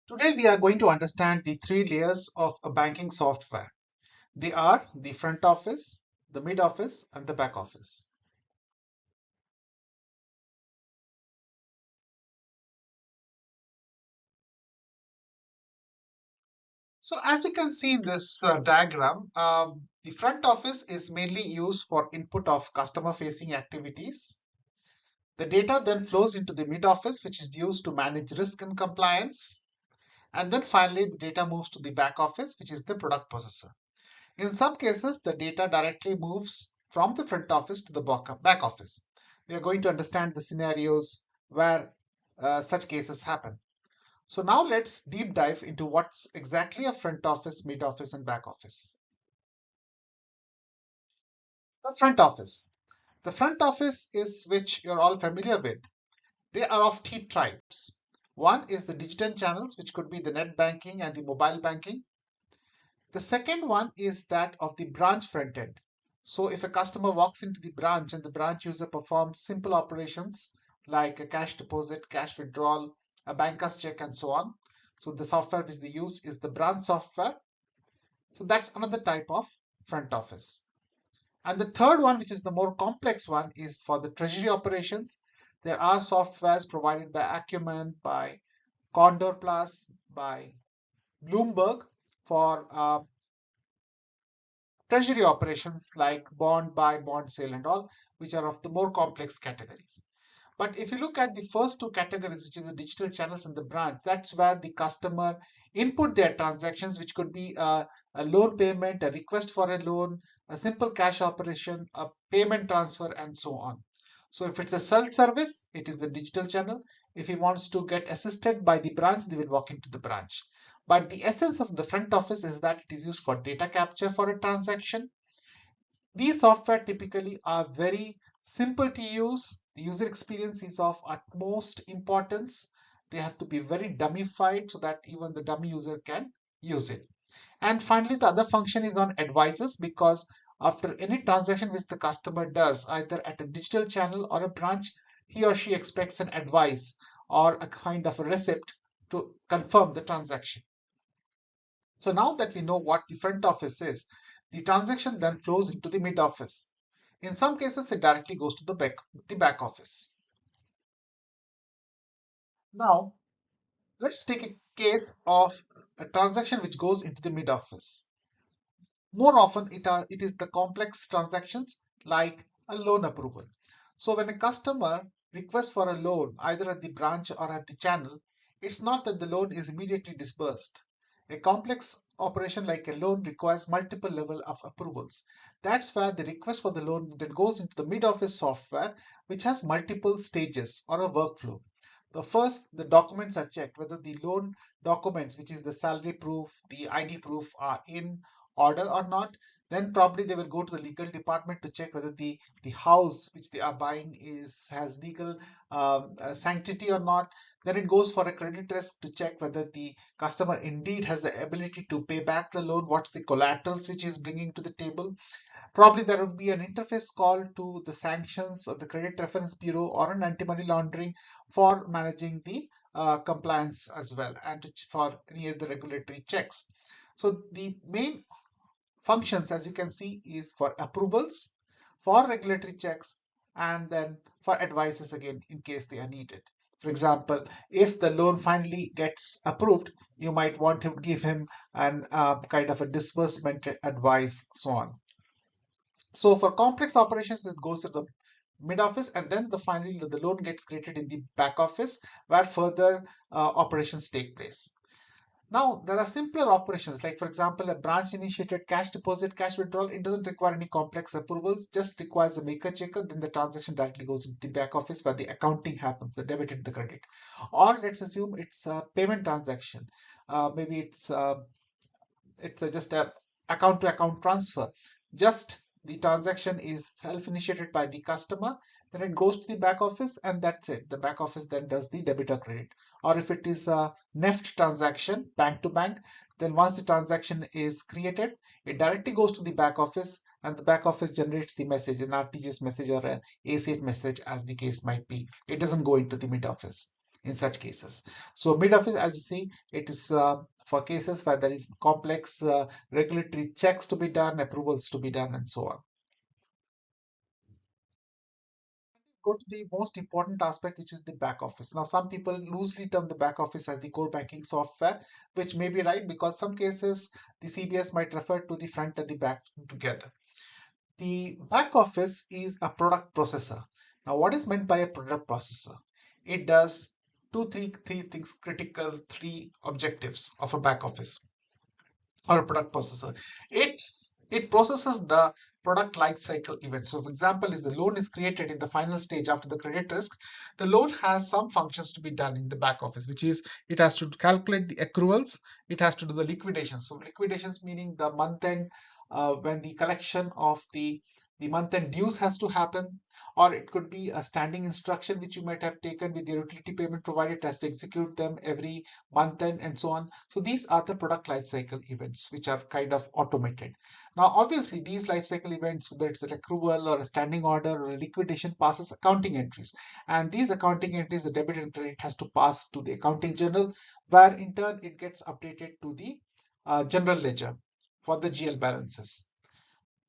Today we are going to understand the three layers of a banking software. They are the front office, the mid office, and the back office. So as you can see in this diagram, the front office is mainly used for input of customer facing activities. The data then flows into the mid office, which is used to manage risk and compliance. And then finally, the data moves to the back office, which is the product processor. In some cases, the data directly moves from the front office to the back office. We are going to understand the scenarios where such cases happen. So now let's deep dive into what's exactly a front office, mid office, and back office. The front office. The front office is which you're all familiar with. They are of three types. One is the digital channels, which could be the net banking and the mobile banking. The second one is that of the branch front end. So if a customer walks into the branch and the branch user performs simple operations like a cash deposit, cash withdrawal, a banker's check, and so on. So the software which they use is the branch software. So that's another type of front office. And the third one, which is the more complex one, is for the treasury operations. There are softwares provided by Acumen, by Condor Plus, by Bloomberg for treasury operations like bond buy, bond sale, and all, which are of the more complex categories. But if you look at the first two categories, which is the digital channels and the branch, that's where the customer input their transactions, which could be a loan payment, a request for a loan, a simple cash operation, a payment transfer, and so on. So if it's a self-service, it is a digital channel. If he wants to get assisted by the branch, they will walk into the branch. But the essence of the front office is that it is used for data capture for a transaction. These software typically are very simple to use. The user experience is of utmost importance. They have to be very dummified so that even the dummy user can use it. And finally, the other function is on advisors, because after any transaction which the customer does, either at a digital channel or a branch, he or she expects an advice or a kind of a receipt to confirm the transaction. So now that we know what the front office is, the transaction then flows into the mid office. In some cases, it directly goes to the back office. Now, let's take a case of a transaction which goes into the mid office. More often, it is the complex transactions like a loan approval. So when a customer requests for a loan, either at the branch or at the channel, it's not that the loan is immediately disbursed. A complex operation like a loan requires multiple level of approvals. That's where the request for the loan then goes into the mid-office software, which has multiple stages or a workflow. The first, the documents are checked, whether the loan documents, which is the salary proof, the ID proof, are in order or not. Then probably they will go to the legal department to check whether the house which they are buying has legal sanctity or not. Then it goes for a credit risk to check whether the customer indeed has the ability to pay back the loan, what's the collaterals which is bringing to the table. Probably there would be an interface call to the sanctions or the credit reference bureau or an anti-money laundering for managing the compliance as well, and for any of the regulatory checks. So the main functions, as you can see, is for approvals, for regulatory checks, and then for advices again in case they are needed. For example, if the loan finally gets approved, you might want to give him an kind of a disbursement advice, so on. So for complex operations, it goes to the mid office, and then finally the loan gets created in the back office where further operations take place. Now, there are simpler operations, like for example, a branch initiated cash deposit, cash withdrawal. It doesn't require any complex approvals, just requires a maker checker. Then the transaction directly goes into the back office where the accounting happens, the debit and the credit. Or let's assume it's a payment transaction. Maybe it's just a account to account transfer. Just the transaction is self-initiated by the customer, then it goes to the back office, and that's it. The back office then does the debit or credit. Or if it is a NEFT transaction, bank to bank, then once the transaction is created, it directly goes to the back office, and the back office generates the message, an RTGS message or an ACH message, as the case might be. It doesn't go into the mid office. in such cases. So mid office, as you see, it is for cases where there is complex regulatory checks to be done, approvals to be done, and so on. Go to the most important aspect, which is the back office. Now, some people loosely term the back office as the core banking software, which may be right because some cases the CBS might refer to the front and the back together. The back office is a product processor. Now, what is meant by a product processor? It does three things critical, three objectives of a back office or a product processor. It processes the product life cycle events. So, for example, if the loan is created in the final stage after the credit risk, the loan has some functions to be done in the back office, which is it has to calculate the accruals, it has to do the liquidations. So, liquidations meaning the month end when the collection of the month end dues has to happen, or it could be a standing instruction which you might have taken with your utility payment provider. It has to execute them every month end and so on. So these are the product lifecycle events which are kind of automated. Now, obviously, these lifecycle events, whether it's an accrual or a standing order or a liquidation, passes accounting entries. And these accounting entries, the debit and credit, has to pass to the accounting journal, where in turn it gets updated to the general ledger for the GL balances.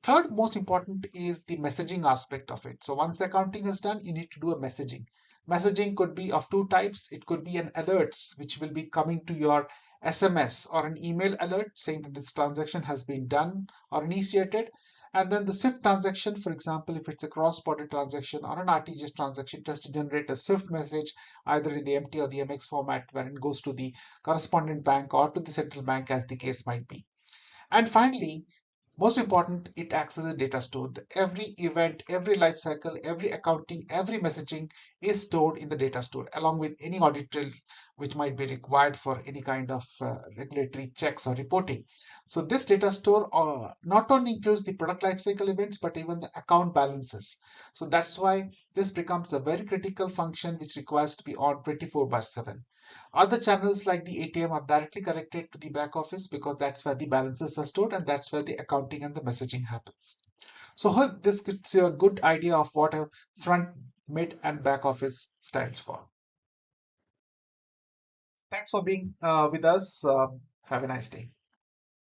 Third most important is the messaging aspect of it. So once the accounting is done, you need to do a messaging. Messaging could be of two types. It could be an alerts, which will be coming to your SMS or an email alert saying that this transaction has been done or initiated. And then the SWIFT transaction, for example, if it's a cross-border transaction or an RTGS transaction, it has to generate a SWIFT message either in the MT or the MX format where it goes to the correspondent bank or to the central bank as the case might be. And finally, most important, it acts as a data store. Every event, every life cycle, every accounting, every messaging is stored in the data store along with any audit trail which might be required for any kind of regulatory checks or reporting. So this data store not only includes the product lifecycle events, but even the account balances. So that's why this becomes a very critical function which requires to be on 24/7. Other channels like the ATM are directly connected to the back office because that's where the balances are stored and that's where the accounting and the messaging happens. So hope this gives you a good idea of what a front, mid, and back office stands for. Thanks for being with us. Have a nice day.